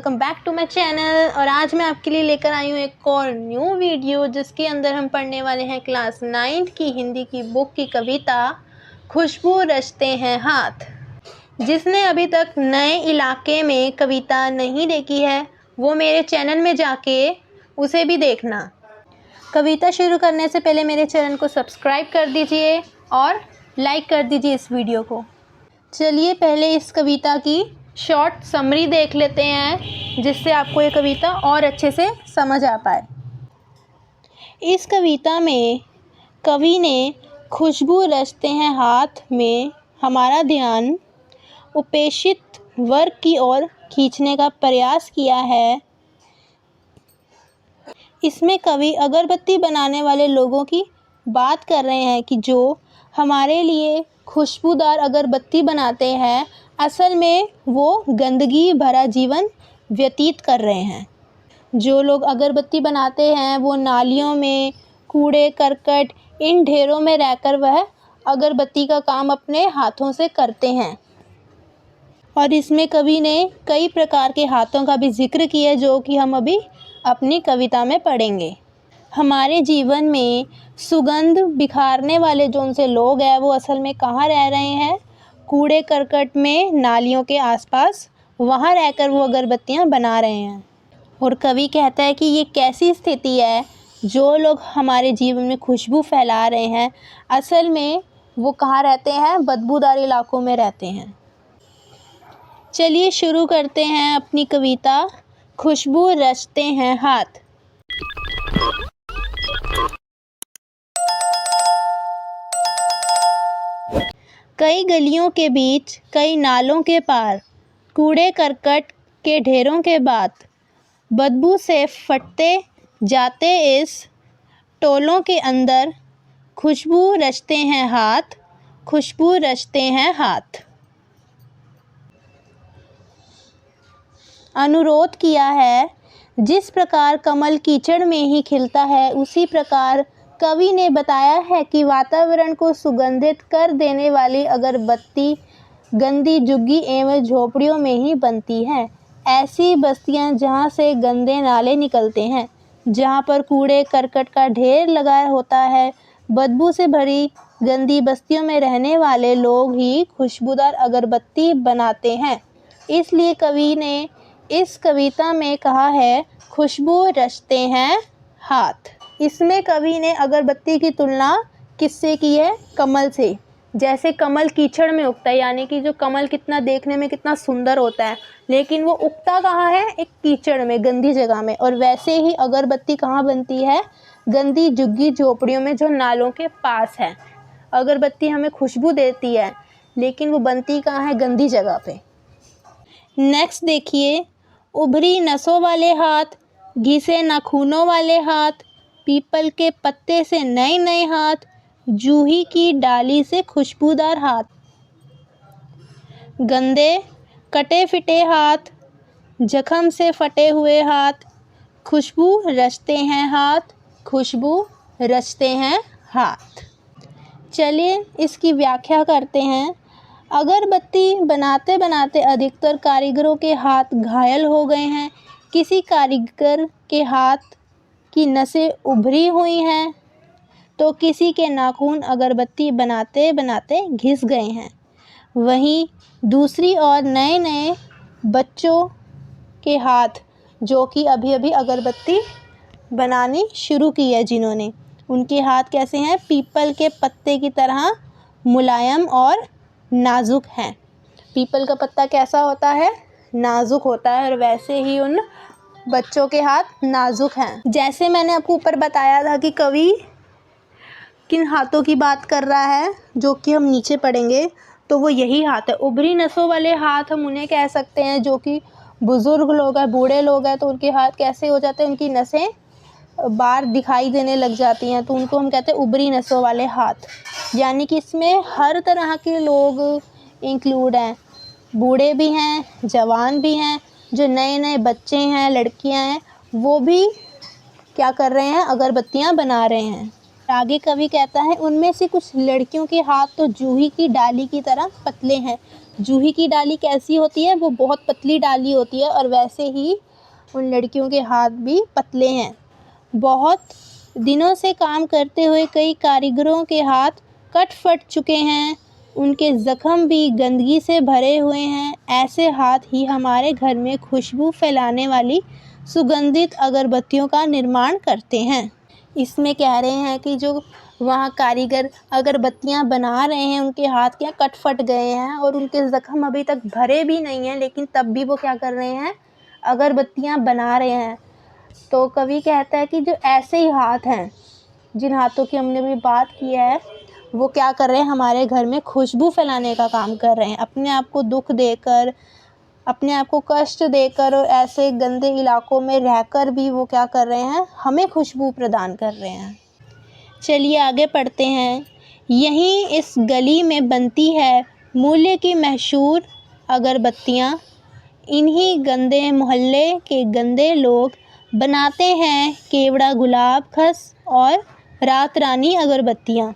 Welcome back to my channel. और आज मैं आपके लिए लेकर आई हूँ एक और न्यू वीडियो जिसके अंदर हम पढ़ने वाले हैं क्लास 9 की हिंदी की बुक की कविता खुशबू रचते हैं हाथ। जिसने अभी तक नए इलाके में कविता नहीं देखी है वो मेरे चैनल में जाके उसे भी देखना। कविता शुरू करने से पहले मेरे चैनल को सब्सक्राइब कर दीजिए और लाइक कर दीजिए इस वीडियो को। चलिए पहले इस कविता की शॉर्ट समरी देख लेते हैं जिससे आपको ये कविता और अच्छे से समझ आ पाए। इस कविता में कवि ने खुशबू रचते हैं हाथ में हमारा ध्यान उपेक्षित वर्ग की ओर खींचने का प्रयास किया है। इसमें कवि अगरबत्ती बनाने वाले लोगों की बात कर रहे हैं कि जो हमारे लिए खुशबूदार अगरबत्ती बनाते हैं असल में वो गंदगी भरा जीवन व्यतीत कर रहे हैं। जो लोग अगरबत्ती बनाते हैं वो नालियों में कूड़े करकट इन ढेरों में रहकर वह अगरबत्ती का काम अपने हाथों से करते हैं। और इसमें कवि ने कई प्रकार के हाथों का भी जिक्र किया जो कि हम अभी अपनी कविता में पढ़ेंगे। हमारे जीवन में सुगंध बिखारने वाले जो उनसे लोग हैं वो असल में कहाँ रह रहे हैं? कूड़े करकट में, नालियों के आसपास, वहाँ रहकर वो अगरबत्तियाँ बना रहे हैं। और कवि कहता है कि ये कैसी स्थिति है, जो लोग हमारे जीवन में खुशबू फैला रहे हैं असल में वो कहाँ रहते हैं? बदबूदार इलाकों में रहते हैं। चलिए शुरू करते हैं अपनी कविता खुशबू रचते हैं हाथ। कई गलियों के बीच, कई नालों के पार, कूड़े करकट के ढेरों के बाद, बदबू से फटते जाते इस टोलों के अंदर, खुशबू रचते हैं हाथ, खुशबू रचते हैं हाथ। अनुरोध किया है, जिस प्रकार कमल कीचड़ में ही खिलता है उसी प्रकार कवि ने बताया है कि वातावरण को सुगंधित कर देने वाली अगरबत्ती गंदी झुग्गी एवं झोपड़ियों में ही बनती है। ऐसी बस्तियां जहां से गंदे नाले निकलते हैं, जहां पर कूड़े करकट का ढेर लगा होता है, बदबू से भरी गंदी बस्तियों में रहने वाले लोग ही खुशबूदार अगरबत्ती बनाते हैं। इसलिए कवि ने इस कविता में कहा है खुशबू रचते हैं हाथ। इसमें कवि ने अगरबत्ती की तुलना किससे की है? कमल से। जैसे कमल कीचड़ में उगता है, यानी कि जो कमल कितना देखने में कितना सुंदर होता है लेकिन वो उगता कहाँ है? एक कीचड़ में, गंदी जगह में। और वैसे ही अगरबत्ती कहाँ बनती है? गंदी झुग्गी झोपड़ियों में जो नालों के पास है। अगरबत्ती हमें खुशबू देती है लेकिन वो बनती कहाँ है? गंदी जगह पे। नेक्स्ट देखिए, उभरी नसों वाले हाथ, घिसे नाखूनों वाले हाथ, पीपल के पत्ते से नए नए हाथ, जूही की डाली से खुशबूदार हाथ, गंदे कटे फिटे हाथ, जख्म से फटे हुए हाथ, खुशबू रचते हैं हाथ, खुशबू रचते हैं हाथ। चलिए इसकी व्याख्या करते हैं। अगरबत्ती बनाते बनाते अधिकतर कारीगरों के हाथ घायल हो गए हैं। किसी कारीगर के हाथ की नसें उभरी हुई हैं तो किसी के नाखून अगरबत्ती बनाते बनाते घिस गए हैं। वहीं दूसरी ओर नए नए बच्चों के हाथ जो कि अभी अभी अगरबत्ती बनानी शुरू की है जिन्होंने, उनके हाथ कैसे हैं? पीपल के पत्ते की तरह मुलायम और नाजुक हैं। पीपल का पत्ता कैसा होता है? नाजुक होता है। और वैसे ही उन बच्चों के हाथ नाजुक हैं। जैसे मैंने आपको ऊपर बताया था कि कवि किन हाथों की बात कर रहा है जो कि हम नीचे पढ़ेंगे, तो वो यही हाथ है। उभरी नसों वाले हाथ हम उन्हें कह सकते हैं जो कि बुज़ुर्ग लोग हैं, बूढ़े लोग हैं, तो उनके हाथ कैसे हो जाते हैं? उनकी नसें बाहर दिखाई देने लग जाती हैं तो उनको हम कहते हैं उभरी नसों वाले हाथ। यानी कि इसमें हर तरह के लोग इंक्लूड हैं, बूढ़े भी हैं, जवान भी हैं, जो नए नए बच्चे हैं, लड़कियां हैं, वो भी क्या कर रहे हैं? अगरबत्तियां बना रहे हैं। आगे कवि कहता है उनमें से कुछ लड़कियों के हाथ तो जूही की डाली की तरह पतले हैं। जूही की डाली कैसी होती है, वो बहुत पतली डाली होती है, और वैसे ही उन लड़कियों के हाथ भी पतले हैं। बहुत दिनों से काम करते हुए कई कारीगरों के हाथ कट फट चुके हैं, उनके ज़ख्म भी गंदगी से भरे हुए हैं। ऐसे हाथ ही हमारे घर में खुशबू फैलाने वाली सुगंधित अगरबत्तियों का निर्माण करते हैं। इसमें कह रहे हैं कि जो वहाँ कारीगर अगरबत्तियाँ बना रहे हैं, उनके हाथ क्या कट फट गए हैं और उनके ज़ख्म अभी तक भरे भी नहीं हैं, लेकिन तब भी वो क्या कर रहे हैं, अगरबत्तियाँ बना रहे हैं। तो कवि कहता है कि जो ऐसे ही हाथ हैं, जिन हाथों की हमने अभी बात की है, वो क्या कर रहे हैं, हमारे घर में खुशबू फैलाने का काम कर रहे हैं। अपने आप को दुख देकर, अपने आप को कष्ट देकर और ऐसे गंदे इलाकों में रहकर भी वो क्या कर रहे हैं, हमें खुशबू प्रदान कर रहे हैं। चलिए आगे पढ़ते हैं। यहीं इस गली में बनती है मूल्य की मशहूर अगरबत्तियाँ। इन्हीं गंदे मोहल्ले के गंदे लोग बनाते हैं केवड़ा, गुलाब, खस और रात रानी अगरबत्तियाँ।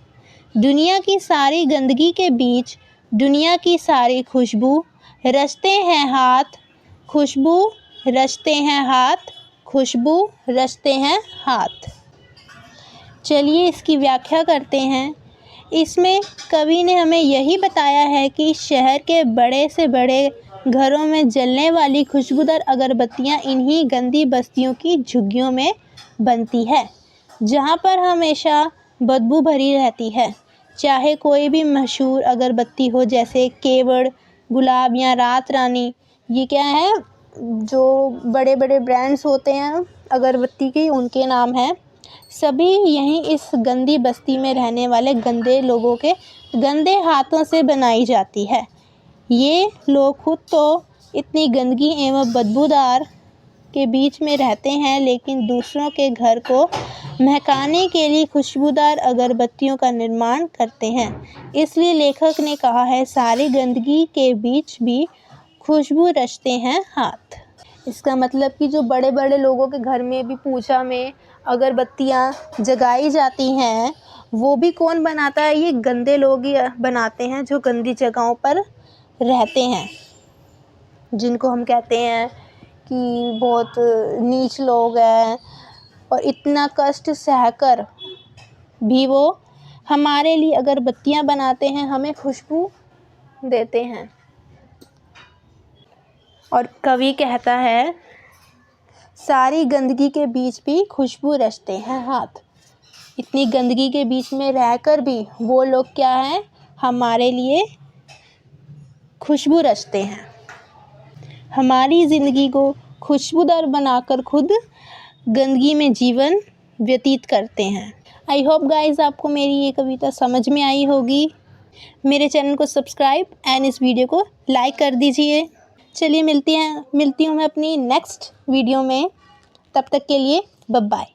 दुनिया की सारी गंदगी के बीच दुनिया की सारी खुशबू रचते हैं हाथ, खुशबू रचते हैं हाथ, खुशबू रचते हैं हाथ। चलिए इसकी व्याख्या करते हैं। इसमें कवि ने हमें यही बताया है कि शहर के बड़े से बड़े घरों में जलने वाली खुशबूदार अगरबत्तियाँ इन्हीं गंदी बस्तियों की झुग्गियों में बनती है, जहाँ पर हमेशा बदबू भरी रहती है। चाहे कोई भी मशहूर अगरबत्ती हो, जैसे केवड़, गुलाब या रात रानी, ये क्या है, जो बड़े बड़े ब्रांड्स होते हैं अगरबत्ती के, उनके नाम हैं। सभी यहीं इस गंदी बस्ती में रहने वाले गंदे लोगों के गंदे हाथों से बनाई जाती है। ये लोग खुद तो इतनी गंदगी एवं बदबूदार के बीच में रहते हैं, लेकिन दूसरों के घर को महकाने के लिए खुशबूदार अगरबत्तियों का निर्माण करते हैं। इसलिए लेखक ने कहा है, सारी गंदगी के बीच भी खुशबू रचते हैं हाथ। इसका मतलब कि जो बड़े बड़े लोगों के घर में भी पूजा में अगरबत्तियाँ जगाई जाती हैं, वो भी कौन बनाता है, ये गंदे लोग ही बनाते हैं, जो गंदी जगहों पर रहते हैं, जिनको हम कहते हैं कि बहुत नीच लोग हैं, और इतना कष्ट सहकर भी वो हमारे लिए अगरबत्तियाँ बनाते हैं, हमें खुशबू देते हैं। और कवि कहता है, सारी गंदगी के बीच भी खुशबू रचते हैं हाथ। इतनी गंदगी के बीच में रहकर भी वो लोग क्या हैं, हमारे लिए खुशबू रचते हैं, हमारी ज़िंदगी को खुशबूदार बनाकर खुद गंदगी में जीवन व्यतीत करते हैं। आई होप गाइस आपको मेरी ये कविता समझ में आई होगी। मेरे चैनल को सब्सक्राइब एंड इस वीडियो को लाइक कर दीजिए। चलिए मिलती हूँ मैं अपनी नेक्स्ट वीडियो में। तब तक के लिए बाय बाय।